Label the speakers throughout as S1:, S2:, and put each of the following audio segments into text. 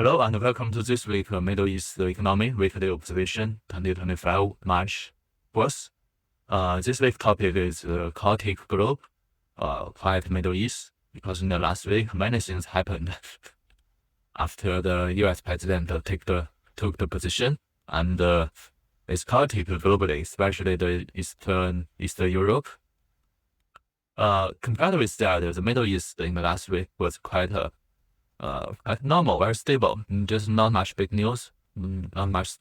S1: Hello and welcome to this week Middle East Economy Weekly Observation 2025 March 4th. This week's topic is chaotic globe, quiet Middle East, because in the last week many things happened after the U.S. president took the position, and it's chaotic globally, especially the Eastern Europe. Compared with that, the Middle East in the last week was quite normal, very stable. Just not much big news. Not much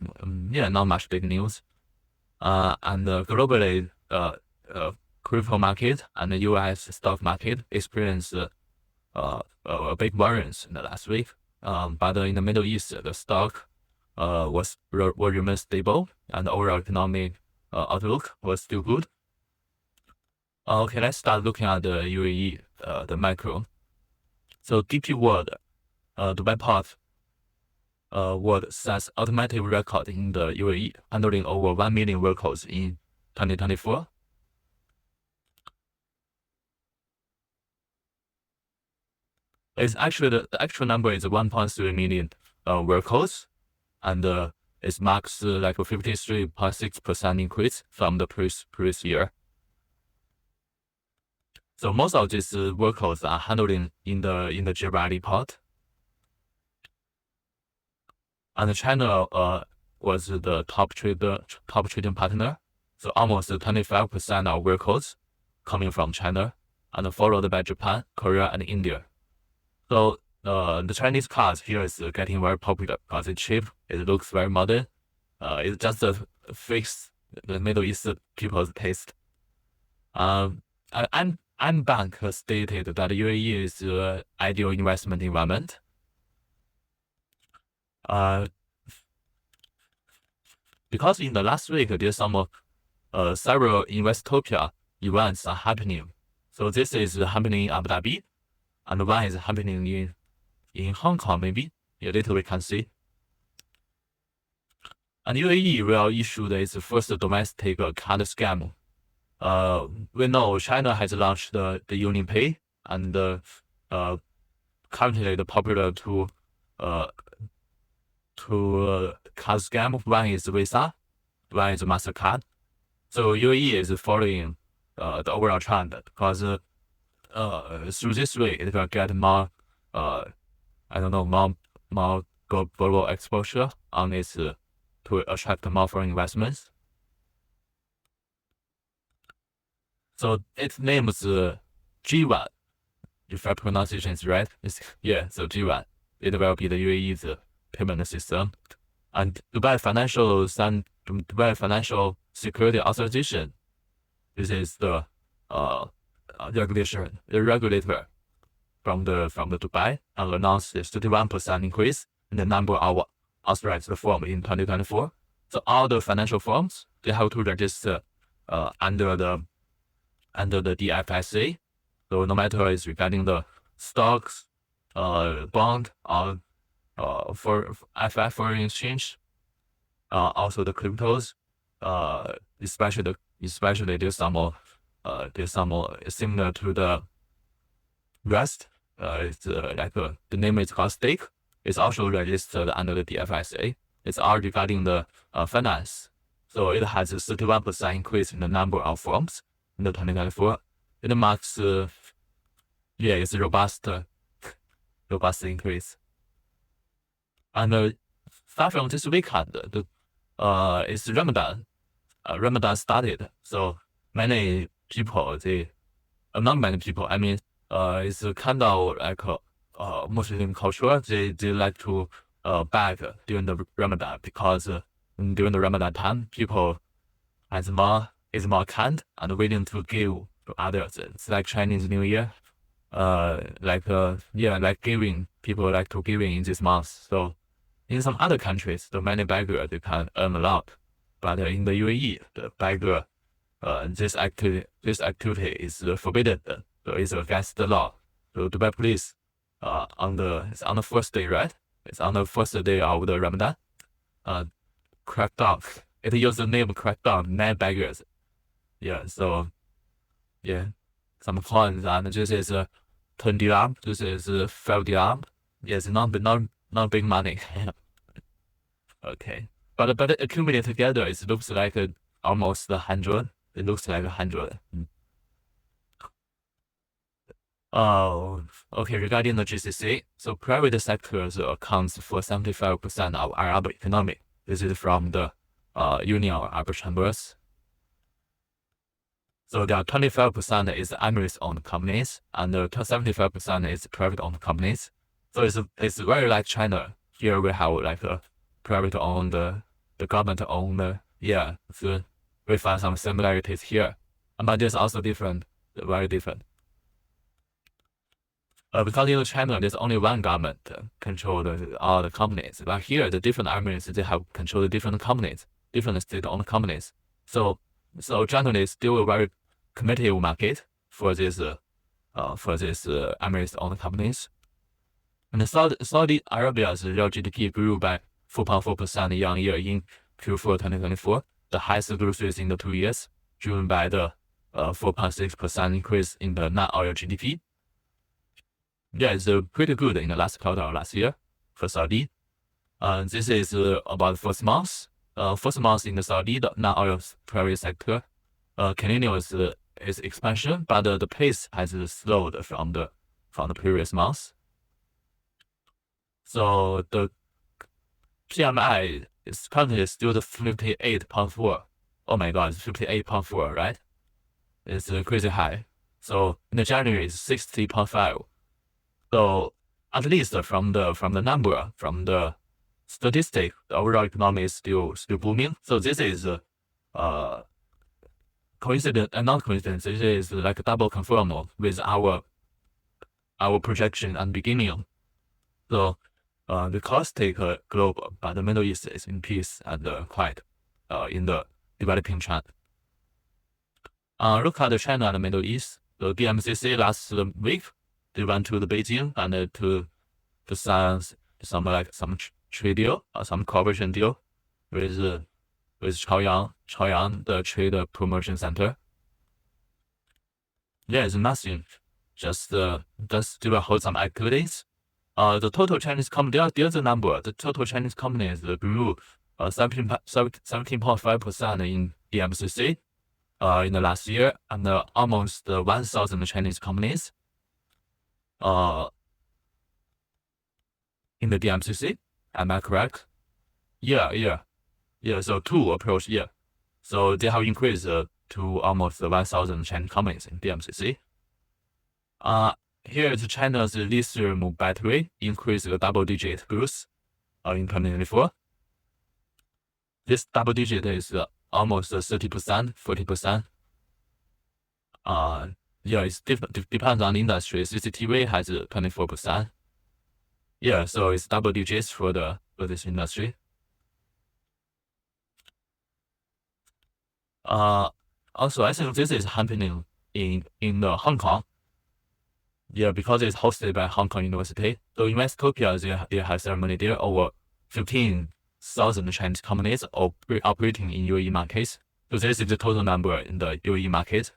S1: big news. And globally, crypto market and the U.S. stock market experienced a big variance in the last week. But in the Middle East, the stock will remain stable, and the overall economic outlook was still good. Okay, let's start looking at the UAE, the macro. So DP World, Dubai Port World sets automatic record in the UAE, handling over 1 million vehicles in 2024. It's actually the actual number is 1.3 million vehicles, and it marks like a 53.6% increase from the previous year. So most of these vehicles are handling in the Jebel port. And China was the top trading partner. So almost 25% of vehicles coming from China, and followed by Japan, Korea, and India. So the Chinese cars here is getting very popular because it's cheap. It looks very modern. It just fits the Middle East people's taste. Bank stated that UAE is the ideal investment environment. Because in the last week there's some several Investopia events are happening. So this is happening in Abu Dhabi, and one is happening in Hong Kong, maybe. Later we can see. And UAE will issue its first domestic card scam. We know China has launched the UnionPay, and currently the popular two card scam. One is Visa, one is MasterCard. So UAE is following the overall trend, because through this way it will get more more global exposure on its to attract more foreign investments. So its name is G1. If my pronunciation is right, so G1. It will be the UAE's payment system. And Dubai Financial Security Authorization. This is the regulator from the Dubai, and announced a 31% increase in the number of authorized firms in 2024. So all the financial firms, they have to register under the DFSA. So no matter it's regarding the stocks, bond, or for FI foreign exchange, also the cryptos, especially there's some more similar to the rest. It's like the name is called Stake. It's also registered under the DFSA. It's all regarding the finance. So it has a 31% increase in the number of firms in the 2024. It marks it's a robust increase. And start from this weekend, it's Ramadan. Ramadan started, so many people, not many people, I mean, it's kind of like Muslim culture. They like to beg during the Ramadan, because during the Ramadan time, people is more kind and willing to give to others. It's like Chinese New Year. Like giving, people like to giving in this month. So in some other countries, the many beggar, they can earn a lot, but in the UAE, the beggar, this activity is forbidden. So it's against the law. So Dubai police, it's on the first day, right? It's on the first day of the Ramadan. Crackdown. It uses the name crackdown 9 beggars. So some coins, and this is 10 dirham. This is 5 dirham. Yes, not not big money. Okay, but accumulated together, it looks like almost 100. It looks like 100. Oh, okay. Regarding the GCC, so private sectors accounts for 75% of Arab economy. This is from the Union of Arab Chambers. So there are 25% is Emirates-owned companies, and 75% is private-owned companies. So it's very like China. Here we have like a private-owned, the government-owned. Yeah, so we find some similarities here, but there's also different, very different. Because in China, there's only one government control all the companies. But here, the different Emirates, they have control the different companies, different state-owned companies. So generally, it's still a very competitive market for this Emirates-owned companies. And Saudi Arabia's real GDP grew by 4.4% year-on-year in Q4 2024, the highest growth rate in the 2 years, driven by the 4.6% increase in the non-oil GDP. Yeah, it's pretty good in the last quarter of last year for Saudi. This is about first month. First month in the Saudi non-oil private sector continues its expansion, but the pace has slowed from the previous months. So the PMI is currently still 58.4. Oh my God, it's 58.4, right? It's crazy high. So in January, it's 60.5. So at least from the number, from the statistic, the overall economy is still booming. So this is coincident and not coincidence. This is like a double confirm with our projection and beginning. So the caustic global, but the Middle East is in peace and quiet in the developing trend. Look at China and the Middle East. The DMCC last week, they went to the Beijing and to sign some trade deal, some cooperation deal with Chaoyang, the trade promotion center. Yeah, it's nothing. Just still hold some activities. The total Chinese company, there's a number. The total Chinese companies grew 17.5% in DMCC in the last year, and almost 1,000 Chinese companies in the DMCC. Am I correct? Yeah. So two approach. Yeah. So they have increased to almost 1,000 Chinese companies in DMCC. Here is China's lithium battery increased a double-digit growth in 2024. This double-digit is almost 30%, 40%. Yeah, it's depends on the industry. CCTV has 24%. Yeah, so it's double digits for this industry. Also, I think this is happening in Hong Kong. Yeah, because it's hosted by Hong Kong University. So in Westopia, they have ceremony there. Over 15,000 Chinese companies operating in UAE markets. So this is the total number in the UAE market.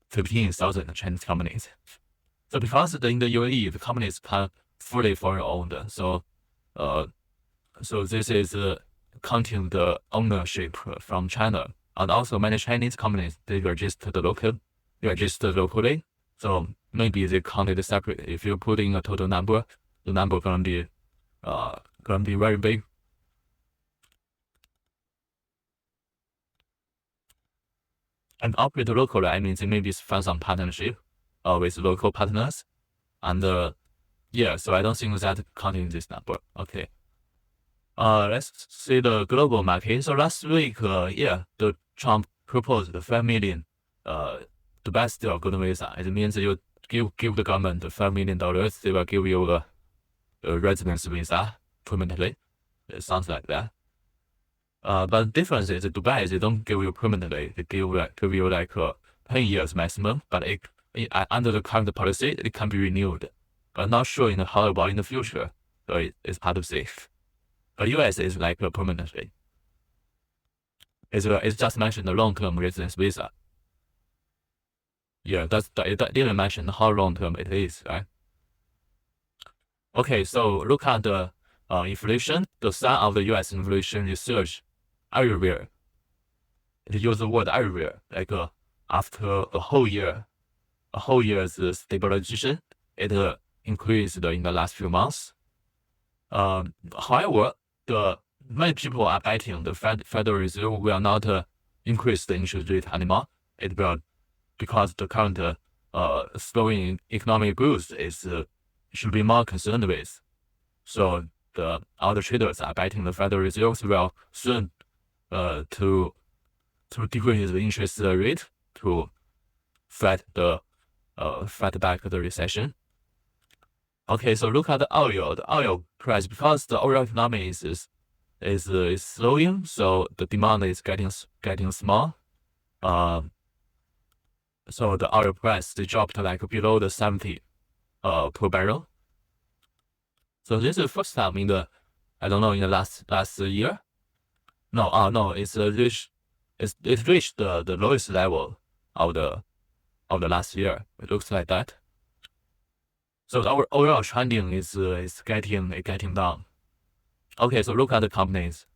S1: 15,000 Chinese companies. So because in the UAE, the companies can fully foreign owned. So this is counting the ownership from China. And also many Chinese companies, they registered locally. So maybe they counted separately. If you put in a total number, the number gonna be very big. And operate locally, I mean, they maybe find some partnership with local partners. And yeah, so I don't think that counting this number. Okay. Let's see the global market. So last week, yeah, the Trump proposed the 5 million the best deal golden visa. It means you give the government $5 million, they will give you a residence visa permanently. It sounds like that. But the difference is Dubai, they don't give you permanently. They give you like 10 years maximum. But under the current policy, it can be renewed. But not sure how about in the future. So it's hard to say. But US is like permanently. It's just mentioned the long-term residence visa. Yeah, it didn't mention how long-term it is, right? Okay, so look at the inflation. The sign of the U.S. inflation research everywhere. It uses the word everywhere, like after a whole year's stabilization, it increased in the last few months. However, many people are betting the Federal Reserve will not increase the interest rate anymore. It will, because the current slowing economic growth should be more concerned with. So all the traders are betting the Federal Reserve will soon to decrease the interest rate to fight back the recession. Okay, so look at the oil. The oil price, because the oil economy is slowing, so the demand is getting small. So the oil price they dropped like below the 70 per barrel. So this is the first time in the in the last year. No, it reached the lowest level of the last year. It looks like that. So our overall trending is getting down. Okay, so look at the companies.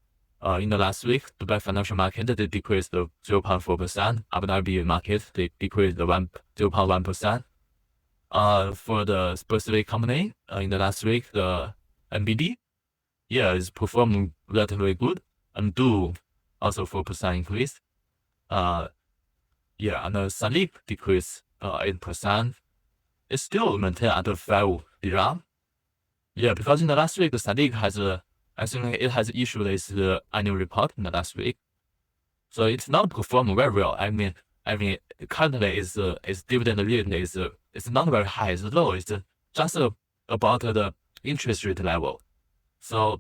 S1: In the last week, Dubai financial market they decreased 0.4%. Abu Dhabi market they decreased 0.1%. For the specific company, in the last week, the MBD, is performing relatively good and do also 4% increase. And the Salik decreased 8%. It still maintain at 5 dirham. Because in the last week, the Salik has I think it has issued its annual report in the last week, so it's not performing very well. I mean, currently its dividend yield is not very high. It's low. It's just about the interest rate level. So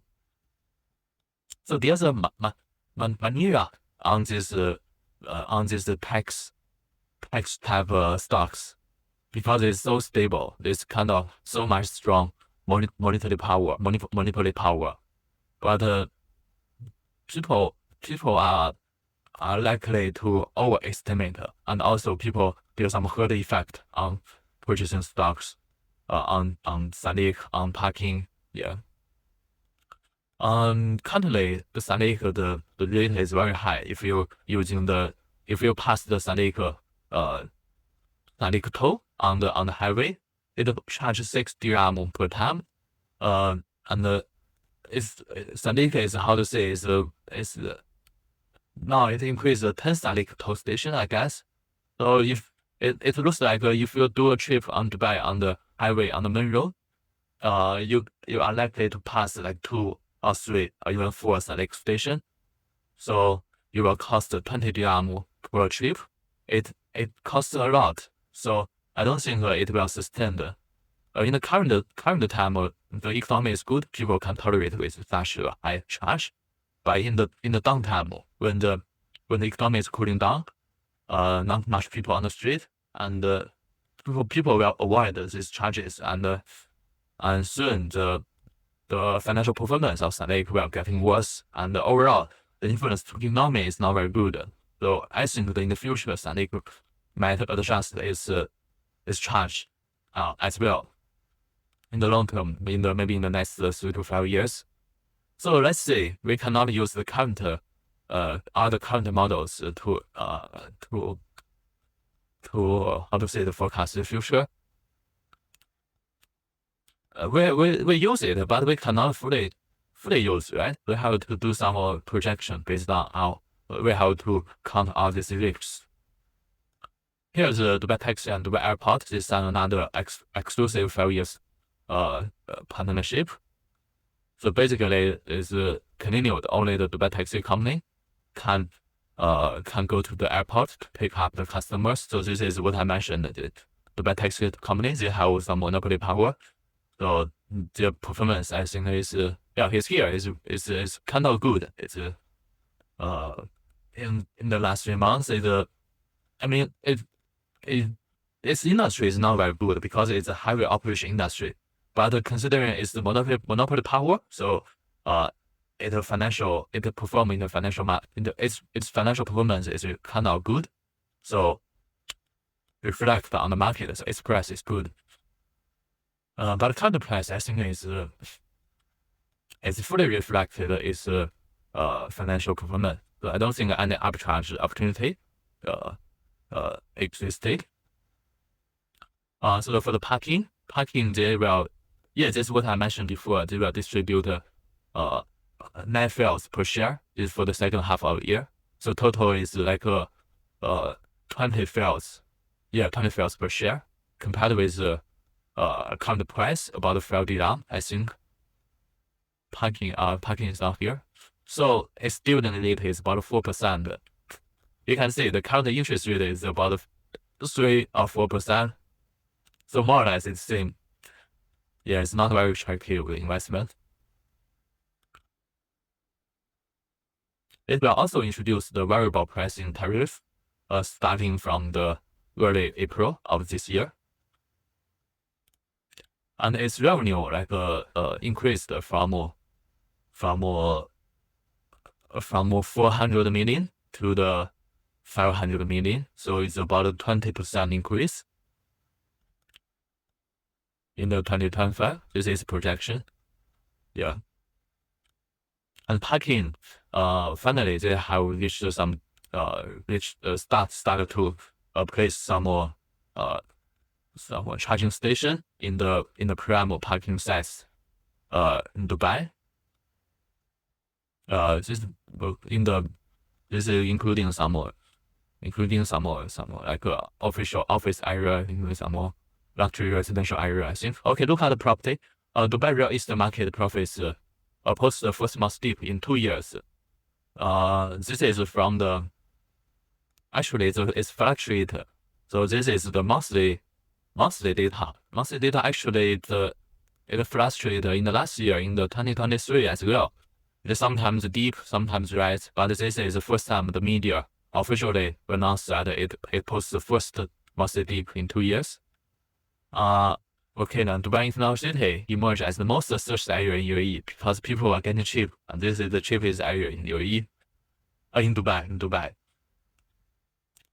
S1: there's a mania on this tax type stocks, because it's so stable. It's kind of so much strong monetary power. But people are likely to overestimate, and also people there's some herd effect on purchasing stocks, on Salik, on parking. Currently the Salik the rate is very high. If you pass the Salik Salik toll on the highway, it charges 6 dirham per time. And Salik is how to say now it increased the 10 Salik toll station, I guess. So if it looks like if you do a trip on Dubai on the highway on the main road, you are likely to pass like 2 or 3 or even 4 Salik station. So it will cost 20 dirham per trip. It costs a lot. So I don't think it will sustain. In the current time, the economy is good. People can tolerate with such a high charge. But in the downtime, when the economy is cooling down, not much people on the street, and people will avoid these charges, and soon the financial performance of Salik will getting worse, and overall the influence to the economy is not very good. So I think that in the future, Salik might adjust its charge as well. In the long term, maybe in the next 3 to 5 years. So let's say we cannot use the current other current models to how to say the forecast the future. We use it, but we cannot fully use, right? We have to do some projection based on how we have to count all these risks. Here's the Dubai Taxi and Dubai Airport. This is another exclusive 5 years partnership. So basically, it's continued. Only the Dubai Taxi company can go to the airport to pick up the customers. So this is what I mentioned. The Dubai Taxi company, they have some monopoly power. So their performance, I think, is is kind of good. It's in the last 3 months, its industry is not very good because it's a highway operation industry. But considering it's the monopoly power, so its financial performance is kind of good. So reflect on the market, so its price is good. But the current price, I think, is fully reflected its financial performance. So I don't think any arbitrage opportunity existed. So for the parking, they will, this is what I mentioned before. They will distribute net fails per share is for the second half of the year. So total is like 20 fails. 20 fails per share compared with current price about 5 dirham, I think. Parking is not here. So its dividend rate is about 4%. You can see the current interest rate is about 3 or 4%. So more or less it's the same. It's not very attractive investment. It will also introduce the variable pricing tariff starting from the early April of this year. And its revenue increased from 400 million to the 500 million. So it's about a 20% increase in the 2025. This is projection. And parking, finally they have reached some started to place some charging station in the prime parking sites in Dubai. This is including some more like official office area, including some more luxury residential area, I think. Okay, look at the property. Dubai real estate market profits post the first month dip in 2 years. This is from the it's fluctuate. So this is the monthly data. Monthly data actually it fluctuated in the last year in the 2023 as well. It sometimes deep, sometimes rise, but this is the first time the media officially announced that it posts the first monthly dip in 2 years. Okay, now Dubai International City emerged as the most searched area in UAE because people are getting cheap, and this is the cheapest area in UAE, in Dubai.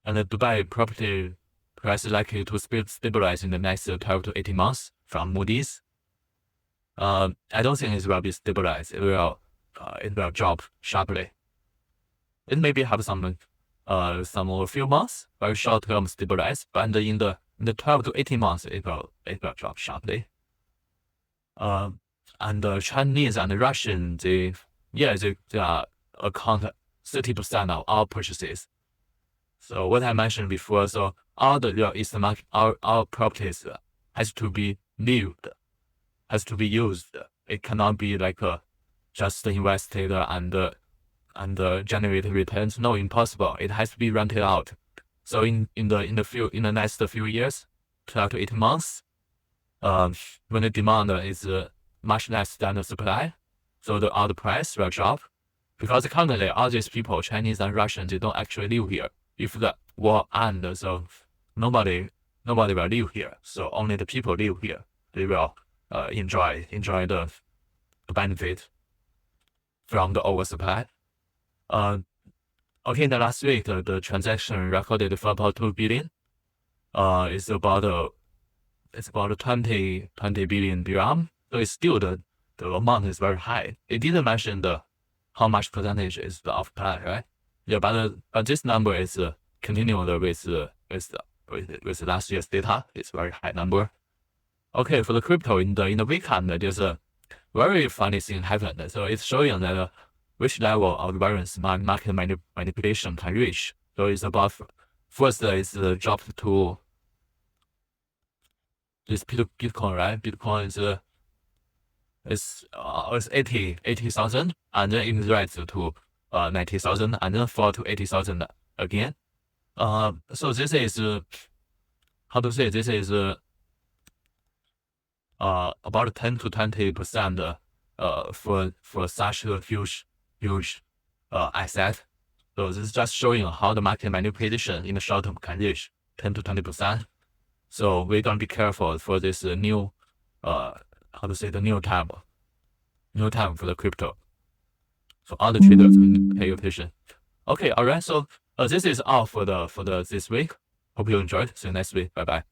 S1: And the Dubai property price is likely to stabilize in the next 12 to 18 months from Moody's. I don't think it will be stabilized. It will drop sharply. It maybe have some few months, very short term stabilize, but in the 12 to 18 months, it will drop sharply. And the Chinese and the Russian, they account 30% of our purchases. So what I mentioned before, so all the real estate market, our properties has to be lived, has to be used. It cannot be like just invested and generate returns. No, impossible. It has to be rented out. So in the next few years, 12 to 18 months, when the demand is much less than the supply, so all the price will drop. Because currently all these people, Chinese and Russians, they don't actually live here. If the war ends, so nobody will live here. So only the people live here. They will enjoy the benefit from the oversupply. Okay, in the last week, the transaction recorded for about 2 billion. It's about 20 billion dirham. So it's still the amount is very high. It didn't mention how much percentage is the off plan, right? But this number is continued with last year's data. It's very high number. Okay, for the crypto in the weekend, there's a very funny thing happened. So it's showing that which level of variance market manipulation can reach. So it's about first is dropped to this Bitcoin, right? Bitcoin is 80,000, and then it rises to 90,000, and then fall to 80,000 again. So this is how to say, this is about 10 to 20% for such a huge asset. So this is just showing how the market manipulation in the short term can reach 10 to 20%. So we're gonna be careful for this new the new time for the crypto. So all the traders pay attention. Okay, alright. So this is all for this week. Hope you enjoyed. See you next week. Bye bye.